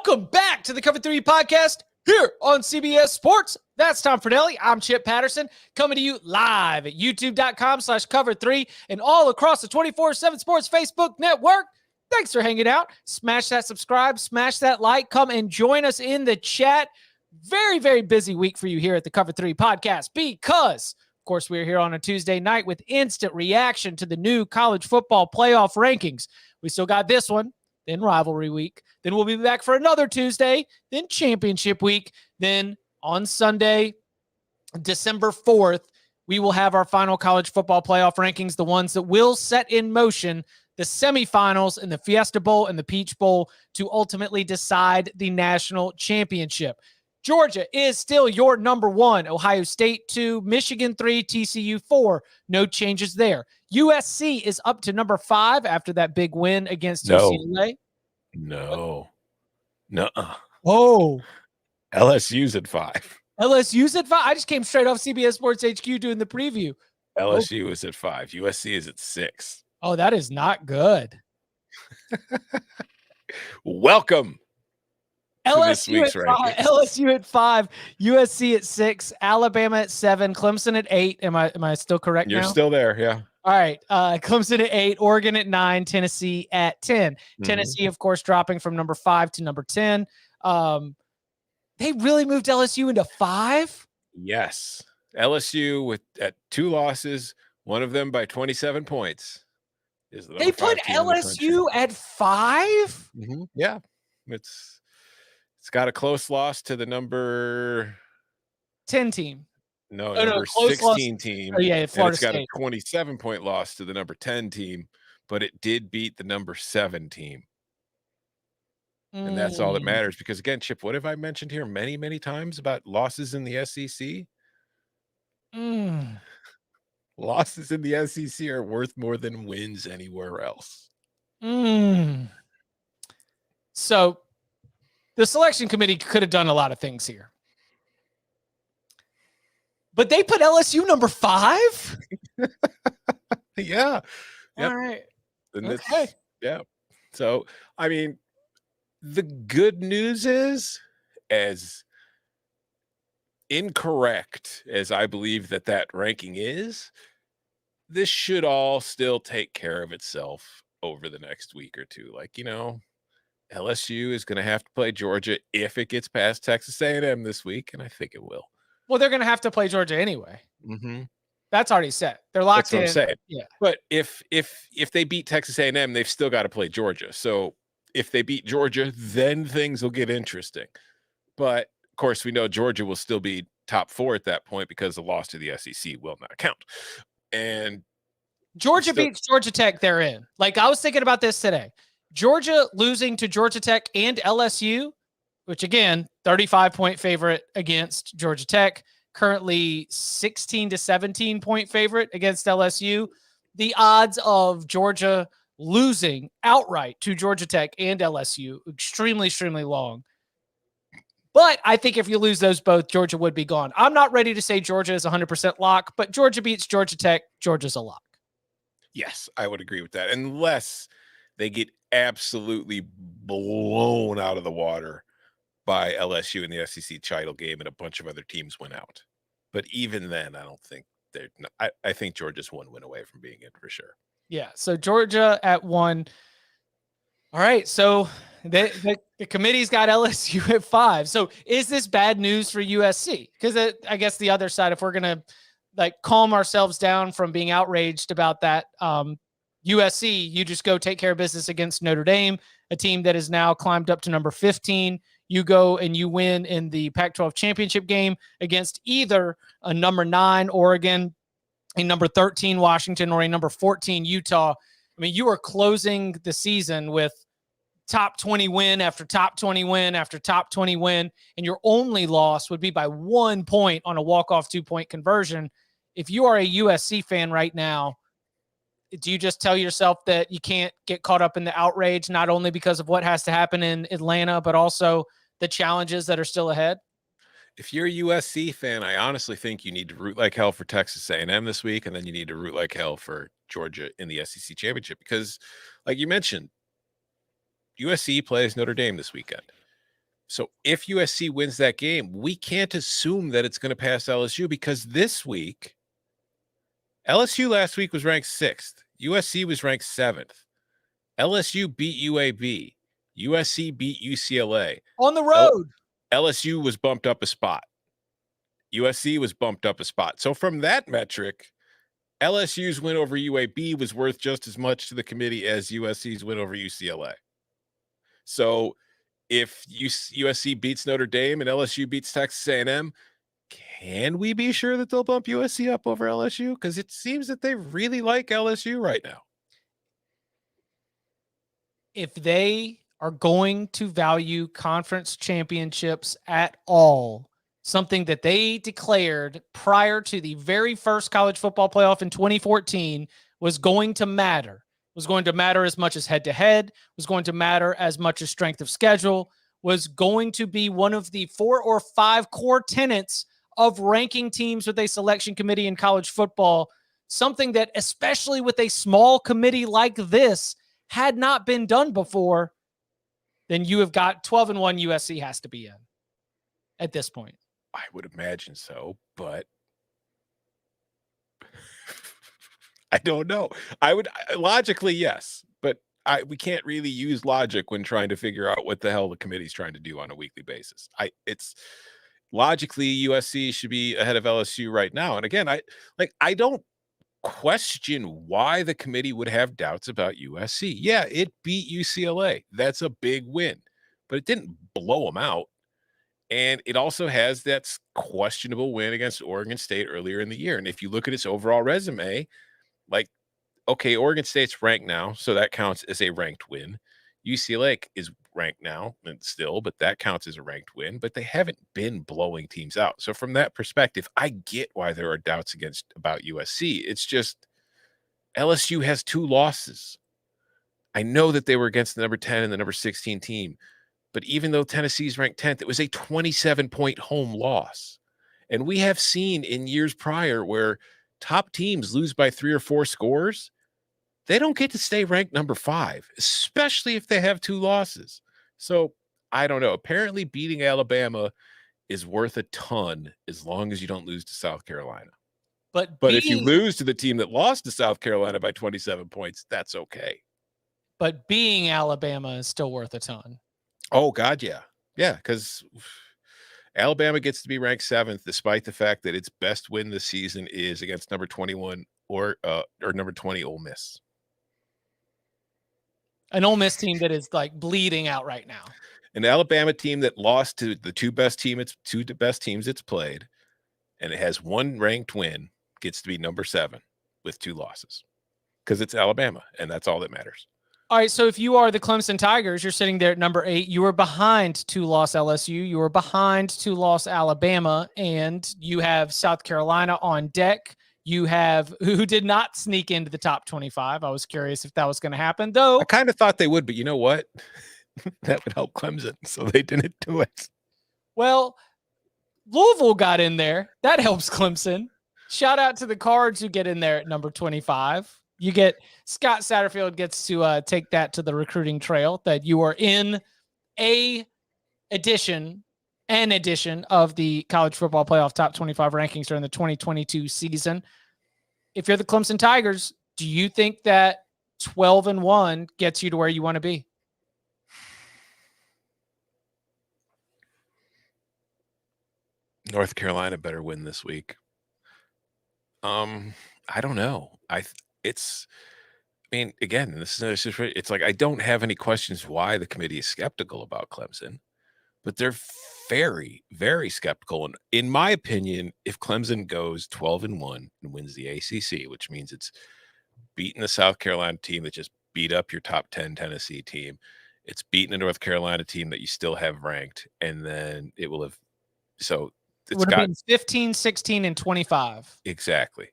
Welcome back to the Cover 3 podcast here on CBS Sports. That's Tom Fornelli. I'm Chip Patterson, coming to you live at youtube.com/cover3 and all across the 24/7 Sports Facebook network. Thanks for hanging out. Smash that subscribe, smash that like, come and join us in the chat. Very, very busy week for you here at the Cover 3 podcast because, of course, we're here on a Tuesday night with instant reaction to the new college football playoff rankings. We still got this one, then rivalry week. Then we'll be back for another Tuesday, then championship week. Then on Sunday, December 4th, we will have our final college football playoff rankings, the ones that will set in motion the semifinals in the Fiesta Bowl and the Peach Bowl to ultimately decide the national championship. Georgia is still your number one. Ohio State 2, Michigan 3, TCU 4. No changes there. USC is up to number 5 after that big win against UCLA. No. Oh. LSU's at 5. LSU's at 5? I just came straight off CBS Sports HQ doing the preview. LSU is at 5. USC is at 6. Oh, that is not good. Welcome. LSU at 5, USC at 6, Alabama at 7, Clemson at 8. Am I still correct You're now? still there, yeah. All right. Clemson at 8, Oregon at 9, Tennessee at 10. Tennessee, of course, dropping from number 5 to number 10. They really moved LSU into 5? Yes. LSU at 2 losses, one of them by 27 points. They put LSU at 5? Mm-hmm. Yeah. It's got a close loss to the number 10 team. Number 16 team. Oh, yeah, Florida State. It's got a 27-point loss to the number 10 team, but it did beat the number 7 team. And that's all that matters because, again, Chip, what have I mentioned here many, many times about losses in the SEC? Losses in the SEC are worth more than wins anywhere else. So the selection committee could have done a lot of things here. But they put LSU number 5? Yeah. All right. Okay. Yeah. So, I mean, the good news is, as incorrect as I believe that ranking is, this should all still take care of itself over the next week or two. Like, LSU is going to have to play Georgia if it gets past Texas A&M this week, and I think it will. Well, they're going to have to play Georgia anyway. Mm-hmm. That's already set. They're locked in. That's what I'm saying. Yeah. But if they beat Texas A&M, they've still got to play Georgia. So if they beat Georgia, then things will get interesting. But of course, we know Georgia will still be top 4 at that point because the loss to the SEC will not count. And Georgia beats Georgia Tech, they're in. Like, I was thinking about this today. Georgia losing to Georgia Tech and LSU, which, again, 35-point favorite against Georgia Tech, currently 16 to 17-point favorite against LSU. The odds of Georgia losing outright to Georgia Tech and LSU, extremely, extremely long. But I think if you lose those both, Georgia would be gone. I'm not ready to say Georgia is 100% lock, but Georgia beats Georgia Tech. Georgia's a lock. Yes, I would agree with that. Unless they get absolutely blown out of the water by LSU in the SEC title game and a bunch of other teams went out. But even then, I don't think I think Georgia's 1 win away from being in for sure. Yeah, so Georgia at 1. All right, so the committee's got LSU at 5. So is this bad news for USC? Because I guess the other side, if we're going to calm ourselves down from being outraged about that, USC, you just go take care of business against Notre Dame, a team that is now climbed up to number 15. You go and you win in the Pac-12 championship game against either a number 9 Oregon, a number 13 Washington, or a number 14 Utah. I mean, you are closing the season with top 20 win after top 20 win after top 20 win, and your only loss would be by 1 point on a walk-off 2-point conversion. If you are a USC fan right now, do you just tell yourself that you can't get caught up in the outrage, not only because of what has to happen in Atlanta, but also the challenges that are still ahead? If you're a USC fan, I honestly think you need to root like hell for Texas A&M this week, and then you need to root like hell for Georgia in the SEC championship because, like you mentioned, USC plays Notre Dame this weekend. So if USC wins that game, we can't assume that it's going to pass LSU, because this week, LSU last week was ranked 6th. USC was ranked 7th. LSU beat UAB. USC beat UCLA. On the road. LSU was bumped up a spot. USC was bumped up a spot. So from that metric, LSU's win over UAB was worth just as much to the committee as USC's win over UCLA. So if USC beats Notre Dame and LSU beats Texas A&M, can we be sure that they'll bump USC up over LSU? Because it seems that they really like LSU right now. If they are going to value conference championships at all, something that they declared prior to the very first college football playoff in 2014 was going to matter as much as head-to-head, was going to matter as much as strength of schedule, was going to be one of the 4 or 5 core tenets of ranking teams with a selection committee in college football, something that, especially with a small committee like this, had not been done before, then you have got 12-1 USC has to be in at this point. I would imagine so, but I don't know. I would logically, yes, but we can't really use logic when trying to figure out what the hell the committee's trying to do on a weekly basis. It's logically USC should be ahead of LSU right now. And again, I don't question why the committee would have doubts about USC. Yeah, it beat UCLA. That's a big win, but it didn't blow them out. And it also has that questionable win against Oregon State earlier in the year. And if you look at its overall resume, like, okay, Oregon State's ranked now, so that counts as a ranked win. UCLA is ranked now and still, but that counts as a ranked win. But they haven't been blowing teams out. So from that perspective, I get why there are doubts about USC. It's just LSU has 2 losses. I know that they were against the number 10 and the number 16 team, but even though Tennessee's ranked 10th, it was a 27-point home loss. And we have seen in years prior where top teams lose by 3 or 4 scores, they don't get to stay ranked number 5, especially if they have 2 losses. So I don't know. Apparently beating Alabama is worth a ton as long as you don't lose to South Carolina. But if you lose to the team that lost to South Carolina by 27 points, that's okay. But being Alabama is still worth a ton. Oh, God, yeah. Yeah, because Alabama gets to be ranked 7th, despite the fact that its best win this season is against number 21 or number 20 Ole Miss. An Ole Miss team that is like bleeding out right now. An Alabama team that lost to the two best teams it's played, and it has 1 ranked win, gets to be number 7 with 2 losses because it's Alabama, and that's all that matters. All right, so if you are the Clemson Tigers, you're sitting there at number 8. You are behind 2-loss LSU. You are behind 2-loss Alabama, and you have South Carolina on deck. You have who did not sneak into the top 25. I was curious if that was going to happen, though. I kind of thought they would, but you know what? That would help Clemson, so they didn't do it. Well, Louisville got in there. That helps Clemson. Shout out to the Cards who get in there at number 25. You get Scott Satterfield gets to take that to the recruiting trail that you are in an edition of the college football playoff top 25 rankings during the 2022 season. If you're the Clemson Tigers, do you think that 12-1 gets you to where you want to be? North Carolina better win this week. I don't know. Again, it's like I don't have any questions why the committee is skeptical about Clemson, but they're very, very skeptical. And in my opinion, if Clemson goes 12-1 and wins the ACC, which means it's beating the South Carolina team that just beat up your top 10 Tennessee team, it's beating a North Carolina team that you still have ranked, and then it will have it's got 15, 16, and 25. Exactly.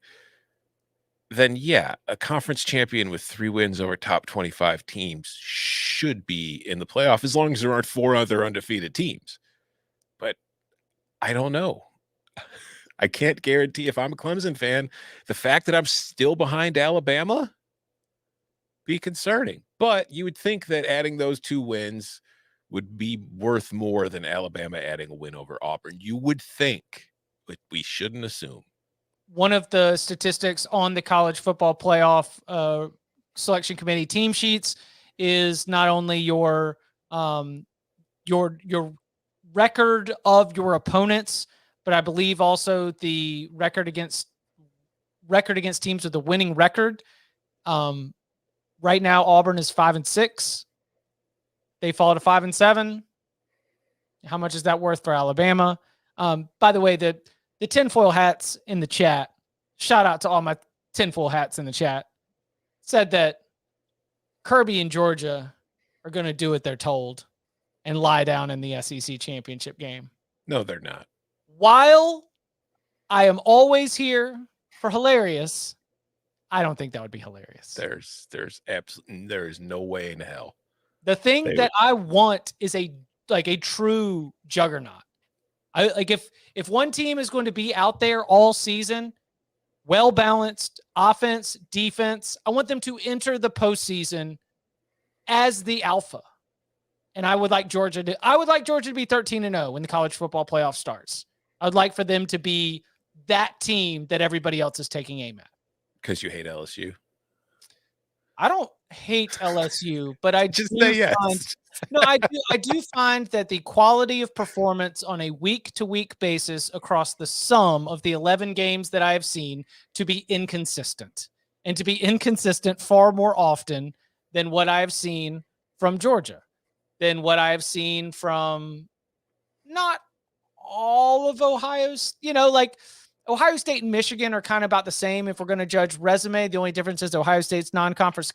Then, yeah, a conference champion with 3 wins over top 25 teams should be in the playoff as long as there aren't 4 other undefeated teams. But I don't know. I can't guarantee if I'm a Clemson fan, the fact that I'm still behind Alabama be concerning. But you would think that adding those 2 wins would be worth more than Alabama adding a win over Auburn. You would think, but we shouldn't assume. One of the statistics on the college football playoff selection committee team sheets is not only your record of your opponents, but I believe also the record against teams with a winning record. Right now, Auburn is 5-6. They fall to 5-7. How much is that worth for Alabama? By the way, the tinfoil hats in the chat, shout out to all my tinfoil hats in the chat, said that Kirby and Georgia are going to do what they're told and lie down in the SEC championship game. No, they're not. While I am always here for hilarious, I don't think that would be hilarious. There's no way in hell. The thing that I want is a true juggernaut. If one team is going to be out there all season, well-balanced offense, defense, I want them to enter the postseason as the alpha. And I would like Georgia to be 13-0 when the college football playoff starts. I would like for them to be that team that everybody else is taking aim at. Because you hate LSU? I don't hate LSU, but I just say yes. I do find that the quality of performance on a week-to-week basis across the sum of the 11 games that I have seen to be inconsistent, and to be inconsistent far more often than what I have seen from Georgia, than what I have seen from not all of Ohio's, like Ohio State and Michigan are kind of about the same if we're going to judge resume. The only difference is Ohio State's non-conference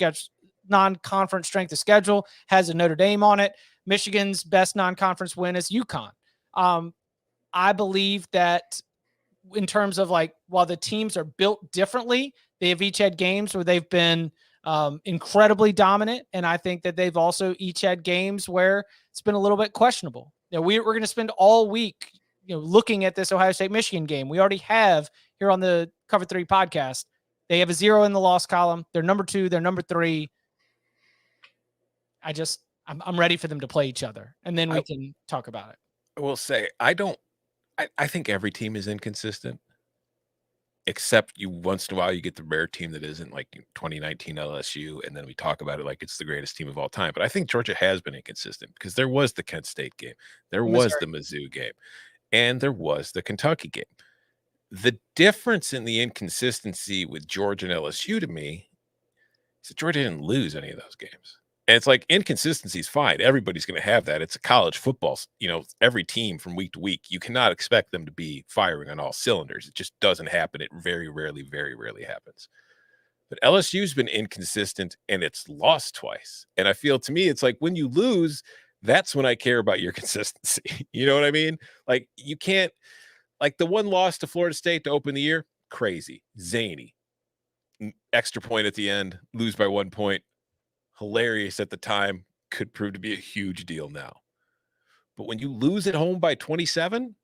strength of schedule has a Notre Dame on it. Michigan's best non-conference win is UConn. I believe that in terms of while the teams are built differently, they have each had games where they've been incredibly dominant. And I think that they've also each had games where it's been a little bit questionable. We're going to spend all week looking at this Ohio State Michigan game. We already have here on the Cover 3 podcast. They have a 0 in the loss column. They're number 2. They're number 3. I'm ready for them to play each other, and then we can talk about it. I will say, I think every team is inconsistent, except once in a while you get the rare team that isn't, like 2019 LSU, and then we talk about it like it's the greatest team of all time. But I think Georgia has been inconsistent because there was the Kent State game, there was the Mizzou game, and there was the Kentucky game. The difference in the inconsistency with Georgia and LSU to me is that Georgia didn't lose any of those games. And it's like inconsistency is fine. Everybody's going to have that. It's a college football. Every team from week to week, you cannot expect them to be firing on all cylinders. It just doesn't happen. It very rarely happens. But LSU's been inconsistent and it's lost twice. And I feel, to me, it's like when you lose, that's when I care about your consistency. You know what I mean? Like you can't, like the one loss to Florida State to open the year, crazy, zany. Extra point at the end, lose by 1 point. Hilarious at the time, could prove to be a huge deal now. But when you lose at home by 27,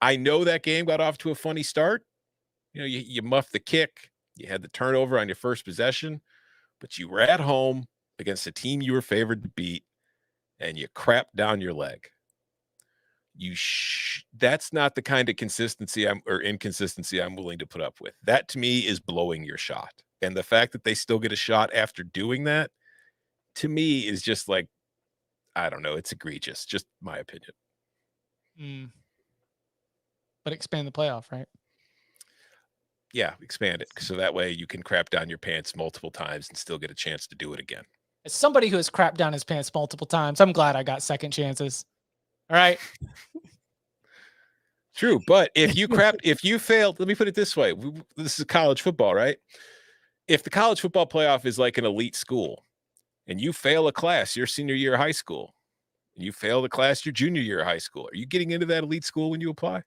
I know that game got off to a funny start. You muffed the kick, you had the turnover on your first possession, but you were at home against a team you were favored to beat, and you crapped down your leg. That's not the kind of consistency or inconsistency I'm willing to put up with. That to me is blowing your shot. And the fact that they still get a shot after doing that, to me, is just like, I don't know, it's egregious. Just my opinion. But expand the playoff, right? Yeah, expand it. So that way you can crap down your pants multiple times and still get a chance to do it again. As somebody who has crapped down his pants multiple times, I'm glad I got second chances. All right. True. But if you failed, let me put it this way. This is college football, right? If the college football playoff is like an elite school and you fail a class your senior year of high school, and you fail the class your junior year of high school, are you getting into that elite school when you apply?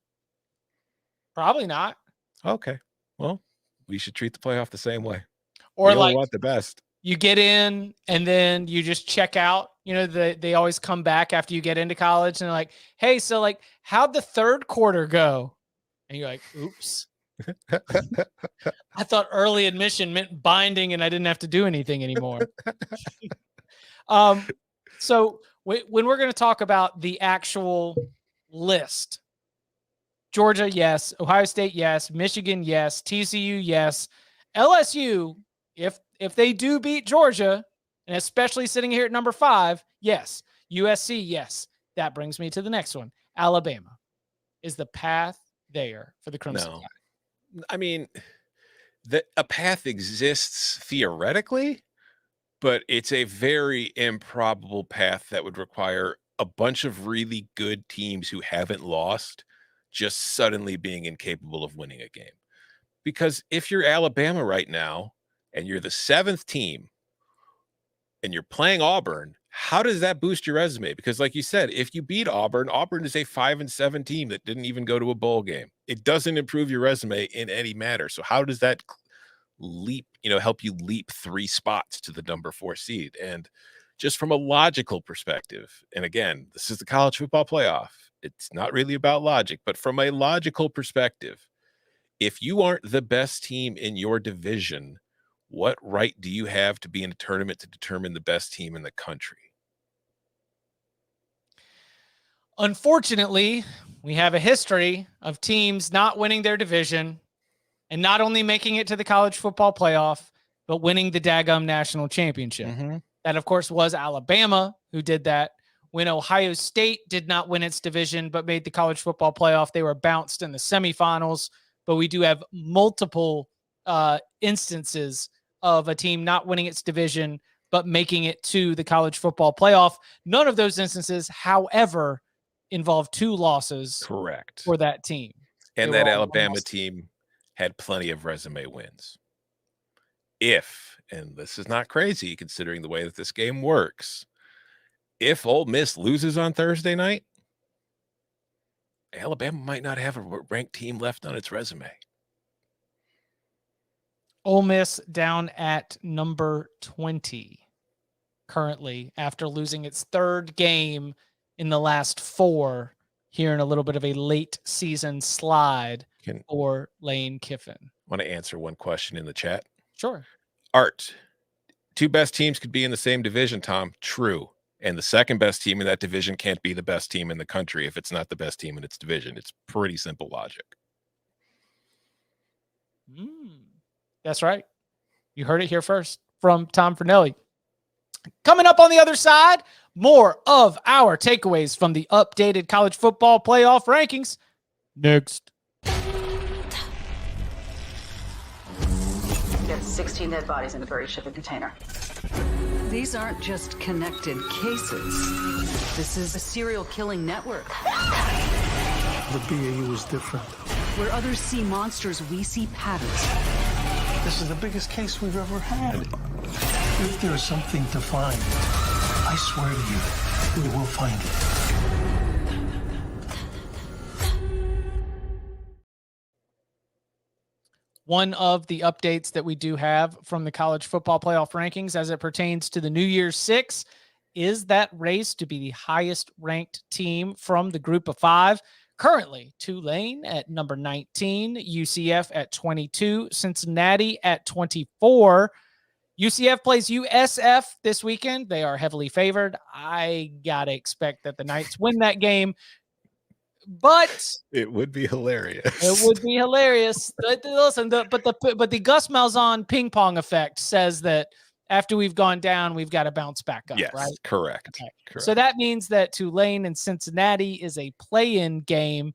Probably not. Okay. Well, we should treat the playoff the same way. Or we want the best. You get in and then you just check out. They always come back after you get into college and they're like, hey, so like, how'd the third quarter go? And you're like, oops. I thought early admission meant binding and I didn't have to do anything anymore. So when we're going to talk about the actual list, Georgia, yes. Ohio State, yes. Michigan, yes. TCU, yes. LSU, if they do beat Georgia, and especially sitting here at number 5, yes. USC, yes. That brings me to the next one. Alabama. Is the path there for the Crimson No. Tide? I mean, a path exists theoretically, but it's a very improbable path that would require a bunch of really good teams who haven't lost just suddenly being incapable of winning a game. Because if you're Alabama right now and you're the 7th team and you're playing Auburn, how does that boost your resume? Because like you said, if you beat Auburn, Auburn is a 5-7 team that didn't even go to a bowl game. It doesn't improve your resume in any matter. So how does that help you leap 3 spots to the number 4 seed? And just from a logical perspective, and again, this is the college football playoff. It's not really about logic, but from a logical perspective, if you aren't the best team in your division, what right do you have to be in a tournament to determine the best team in the country? Unfortunately, we have a history of teams not winning their division and not only making it to the college football playoff, but winning the daggum national championship. Mm-hmm. That, of course, was Alabama who did that. When Ohio State did not win its division but made the college football playoff, they were bounced in the semifinals. But we do have multiple instances of a team not winning its division but making it to the college football playoff. None of those instances, however, involve 2 losses Correct. for that team. And that Alabama team had plenty of resume wins. And this is not crazy considering the way that this game works, if Ole Miss loses on Thursday night, Alabama might not have a ranked team left on its resume. Ole Miss down at number 20 currently after losing its 3rd game in the last 4, here in a little bit of a late season slide for Lane Kiffin. Want to answer one question in the chat? Sure. Art, 2 best teams could be in the same division, Tom. True. And the second best team in that division can't be the best team in the country if it's not the best team in its division. It's pretty simple logic. That's right. You heard it here first from Tom Fornelli. Coming up on the other side, more of our takeaways from the updated college football playoff rankings. Next. Get 16 dead bodies in a buried shipping container. These aren't just connected cases. This is a serial killing network. The BAU is different. Where others see monsters, we see patterns. This is the biggest case we've ever had. If there's something to find, I swear to you, we will find it. One of the updates that we do have from the college football playoff rankings as it pertains to the New Year's Six is that race to be the highest ranked team from the group of 5. Currently, Tulane at number 19, UCF at 22, Cincinnati at 24. UCF plays USF this weekend. They are heavily favored. I got to expect that the Knights win that game. But it would be hilarious. It would be hilarious. Listen, but the Gus Malzahn ping pong effect says that after we've gone down, we've got to bounce back up. Yes, right? Correct. Okay. Correct. So that means that Tulane and Cincinnati is a play-in game.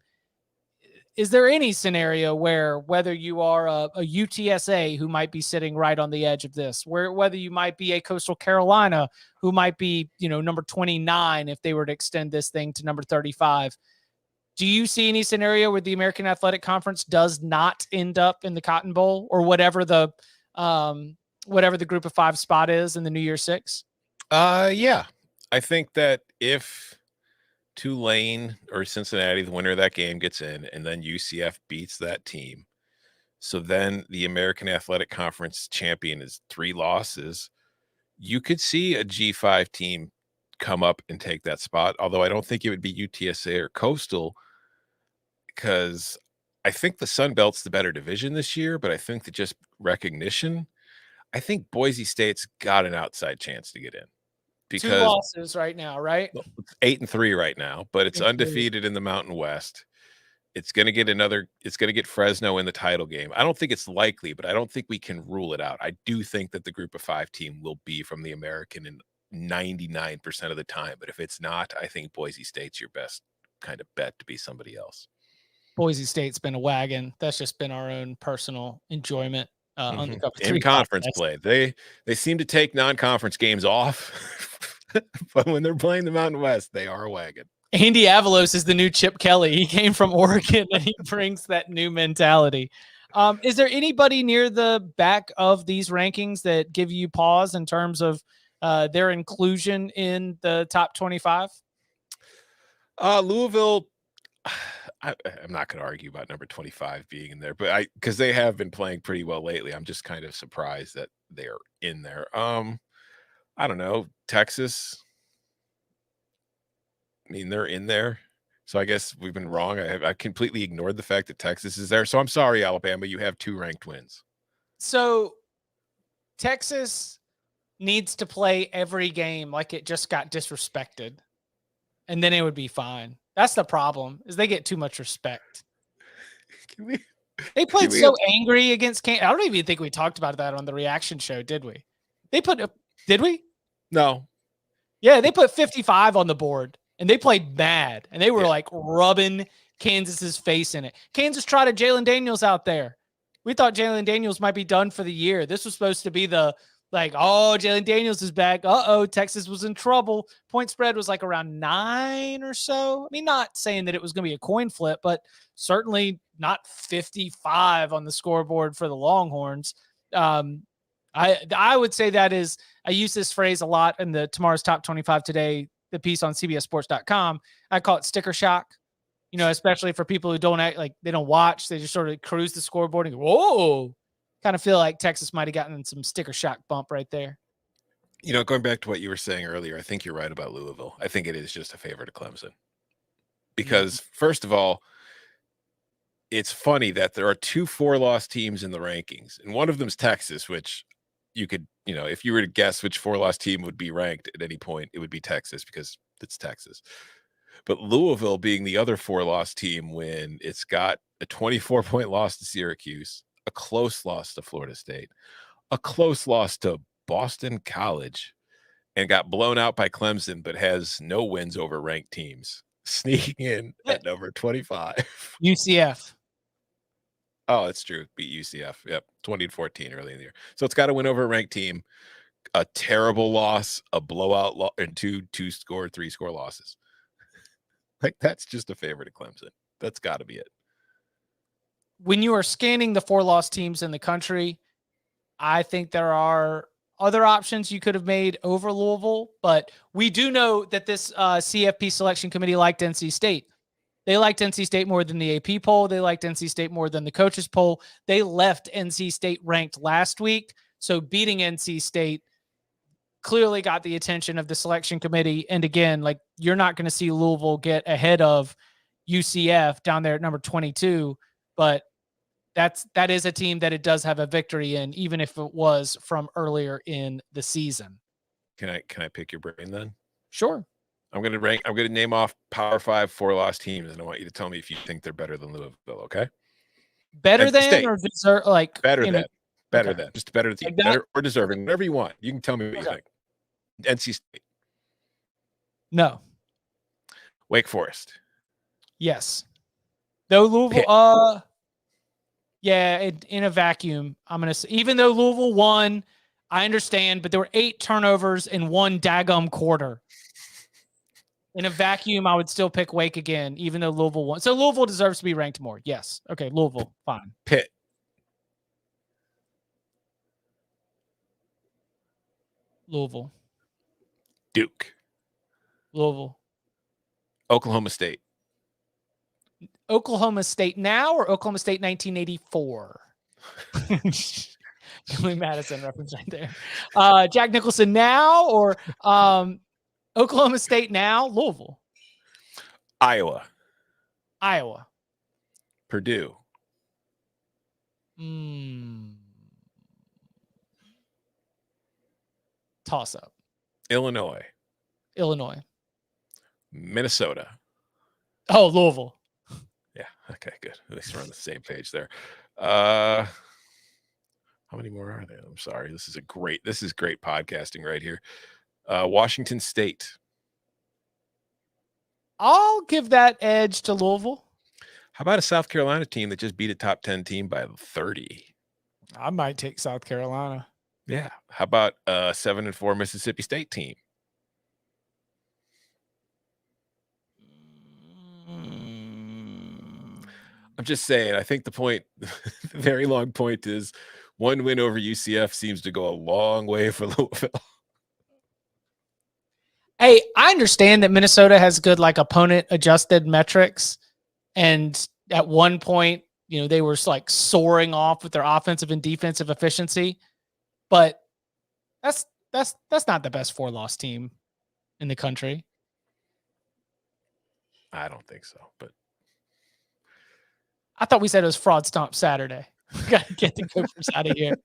Is there any scenario where whether you are a UTSA who might be sitting right on the edge of this, whether you might be a Coastal Carolina who might be, number 29 if they were to extend this thing to number 35, do you see any scenario where the American Athletic Conference does not end up in the Cotton Bowl or whatever the group of 5 spot is in the New Year's Six? Yeah. I think that if Tulane or Cincinnati, the winner of that game, gets in, and then UCF beats that team, so then the American Athletic Conference champion is 3 losses, you could see a G5 team come up and take that spot, although I don't think it would be UTSA or Coastal, because I think the Sun Belt's the better division this year, but I think that just recognition, I think Boise State's got an outside chance to get in. 2 because losses right now, right? it's 8-3 right now, but it's 8-3. undefeated in the Mountain West. It's going to get Fresno in the title game. I don't think it's likely, but I don't think we can rule it out. I do think that the group of 5 team will be from the American in 99% of the time. But if it's not, I think Boise State's your best kind of bet to be somebody else. Boise State's been a wagon. That's just been our own personal enjoyment on the Cover 3 in conference podcast. play. They seem to take non-conference games off, but when they're playing the Mountain West, they are a wagon. Andy Avalos is the new Chip Kelly. He came from Oregon and he brings that new mentality. Is there anybody near the back of these rankings that give you pause in terms of their inclusion in the top 25? Louisville, I'm not going to argue about number 25 being in there, but because they have been playing pretty well lately, I'm just kind of surprised that they're in there. I don't know, Texas. I mean, they're in there. So I guess we've been wrong. I completely ignored the fact that Texas is there. So I'm sorry, Alabama. You have 2 ranked wins. So Texas needs to play every game like it just got disrespected, and then it would be fine. That's the problem, is they get too much respect. They played so angry against Kansas. I don't even think we talked about that on the reaction show, did we? Did we? No. Yeah, they put 55 on the board. And they played mad, and they were like rubbing Kansas's face in it. Kansas trotted Jalen Daniels out there. We thought Jalen Daniels might be done for the year. This was supposed to be the Jalen Daniels is back. Texas was in trouble. Point spread was like around 9 or so. I mean, not saying that it was going to be a coin flip, but certainly not 55 on the scoreboard for the Longhorns. I would say that is, I use this phrase a lot in the Tomorrow's Top 25 Today, the piece on CBSSports.com. I call it sticker shock, especially for people who don't act like they don't watch. They just sort of cruise the scoreboard and go, whoa, kind of feel like Texas might've gotten some sticker shock bump right there. Going back to what you were saying earlier, I think you're right about Louisville. I think it is just a favor to Clemson because first of all, it's funny that there are 2 4-loss teams in the rankings, and one of them's Texas, which you could, if you were to guess which 4-loss team would be ranked at any point, it would be Texas because it's Texas. But Louisville being the other 4-loss team when it's got a 24-point loss to Syracuse, a close loss to Florida State, a close loss to Boston College, and got blown out by Clemson, but has no wins over ranked teams, sneaking in at number 25. UCF. Oh, that's true. Beat UCF. Yep. 20-14 early in the year. So it's got to win over a ranked team, a terrible loss, a blowout, and 2-score, 3-score losses. That's just a favor to Clemson. That's got to be it. When you are scanning the 4-loss teams in the country, I think there are other options you could have made over Louisville, but we do know that this CFP selection committee liked NC State. They liked NC State more than the AP poll. They liked NC State more than the coaches poll. They left NC State ranked last week. So beating NC State clearly got the attention of the selection committee. And again, you're not going to see Louisville get ahead of UCF down there at number 22, but that is a team that it does have a victory in, even if it was from earlier in the season. Can I pick your brain then? Sure. I'm going to name off Power 5 4-loss teams, and I want you to tell me if you think they're better than Louisville, okay? Better than or deserve, better than. Better than. Just better than. Better or deserving, whatever you want. You can tell me what you think. NC State. No. Wake Forest. Yes. Though Louisville, in a vacuum, I'm going to say, even though Louisville won, I understand, but there were 8 turnovers in one daggum quarter. In a vacuum, I would still pick Wake again, even though Louisville won. So Louisville deserves to be ranked more. Yes. Okay, Louisville, fine. Pitt. Louisville. Duke. Louisville. Oklahoma State. Oklahoma State now or Oklahoma State 1984? Billy Madison reference right there. Jack Nicholson now or Oklahoma State now? Louisville. Iowa. Purdue. Toss up. Illinois. Illinois. Minnesota. Oh, Louisville. Yeah. Okay, good. At least we're on the same page there. How many more are there? I'm sorry. This is great podcasting right here. Washington State. I'll give that edge to Louisville. How about a South Carolina team that just beat a top 10 team by 30? I might take South Carolina. Yeah. How about a 7-4 Mississippi State team? I'm just saying, I think the point, the very long point is one win over UCF seems to go a long way for Louisville. Hey, I understand that Minnesota has good like opponent adjusted metrics. And at one point, they were like soaring off with their offensive and defensive efficiency. But that's not the best 4-loss team in the country. I don't think so, but I thought we said it was Fraud Stomp Saturday. We got to get the Gophers out of here.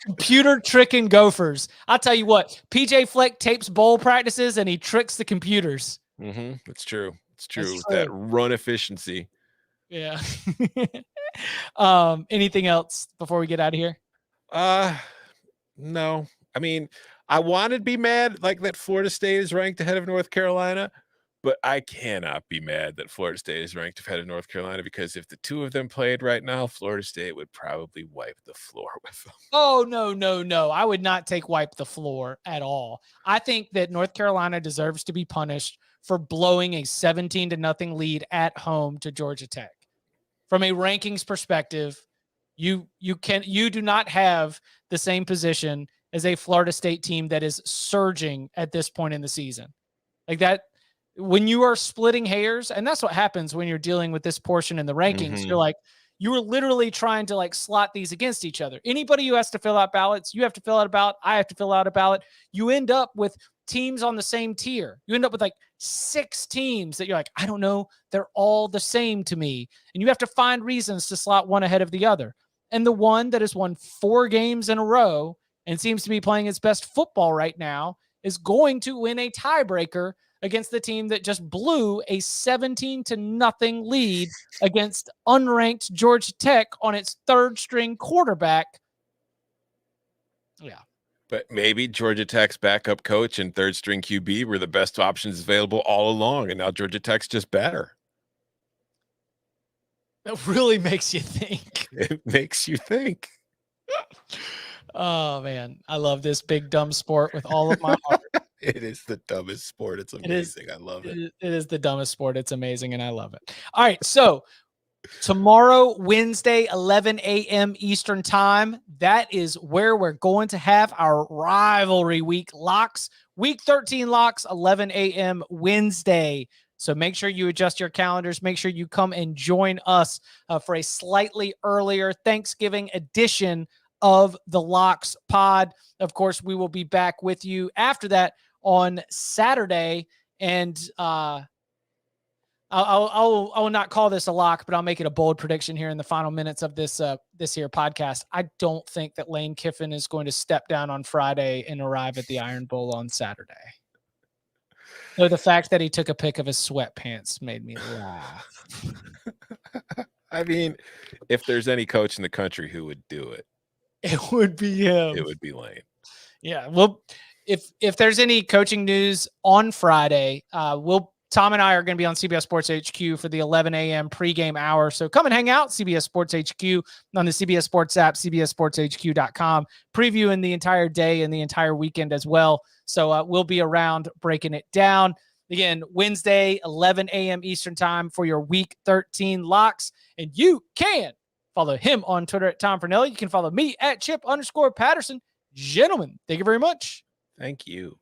Computer tricking Gophers. I'll tell you what, PJ Fleck tapes bowl practices and he tricks the computers. Mm-hmm. It's true. It's true. That's With true. that run efficiency. Yeah. Anything else before we get out of here? No. I mean, I wanted to be mad like that Florida State is ranked ahead of North Carolina, but I cannot be mad that Florida State is ranked ahead of North Carolina because if the two of them played right now, Florida State would probably wipe the floor with them. Oh, no. I would not take wipe the floor at all. I think that North Carolina deserves to be punished for blowing a 17-0 lead at home to Georgia Tech. From a rankings perspective, you do not have the same position as a Florida State team that is surging at this point in the season. Like that, when you are splitting hairs, and that's what happens when you're dealing with this portion in the rankings, Mhm. you're like, you were literally trying to like slot these against each other. Anybody who has to fill out ballots, you have to fill out a ballot. I have to fill out a ballot. You end up with teams on the same tier. You end up with like 6 teams that you're like, I don't know. They're all the same to me. And you have to find reasons to slot one ahead of the other. And the one that has won 4 games in a row and seems to be playing its best football right now is going to win a tiebreaker against the team that just blew a 17-0 lead against unranked Georgia Tech on its 3rd string quarterback. Yeah. But maybe Georgia Tech's backup coach and 3rd string QB were the best options available all along, and now Georgia Tech's just better. That really makes you think. It makes you think. Oh, man. I love this big, dumb sport with all of my heart. It is the dumbest sport. It's amazing. I love it. It is the dumbest sport. It's amazing, and I love it. All right, so tomorrow, Wednesday, 11 a.m. Eastern time, that is where we're going to have our rivalry week locks. Week 13 locks, 11 a.m. Wednesday. So make sure you adjust your calendars. Make sure you come and join us for a slightly earlier Thanksgiving edition of the Locks Pod. Of course, we will be back with you after that on Saturday, and I will not call this a lock, but I'll make it a bold prediction here in the final minutes of this here podcast. I don't think that Lane Kiffin is going to step down on Friday and arrive at the Iron Bowl on Saturday. So the fact that he took a pic of his sweatpants made me laugh. I mean, if there's any coach in the country who would do it, It would be him. it would be Lane. Yeah. Well, if there's any coaching news on Friday, Tom and I are going to be on CBS Sports HQ for the 11 a.m. pregame hour. So come and hang out, CBS Sports HQ on the CBS Sports app, cbssportshq.com, previewing the entire day and the entire weekend as well. So we'll be around breaking it down. Again, Wednesday, 11 a.m. Eastern time for your Week 13 locks. And you can follow him on Twitter at Tom Fernelli. You can follow me at Chip_Patterson. Gentlemen, thank you very much. Thank you.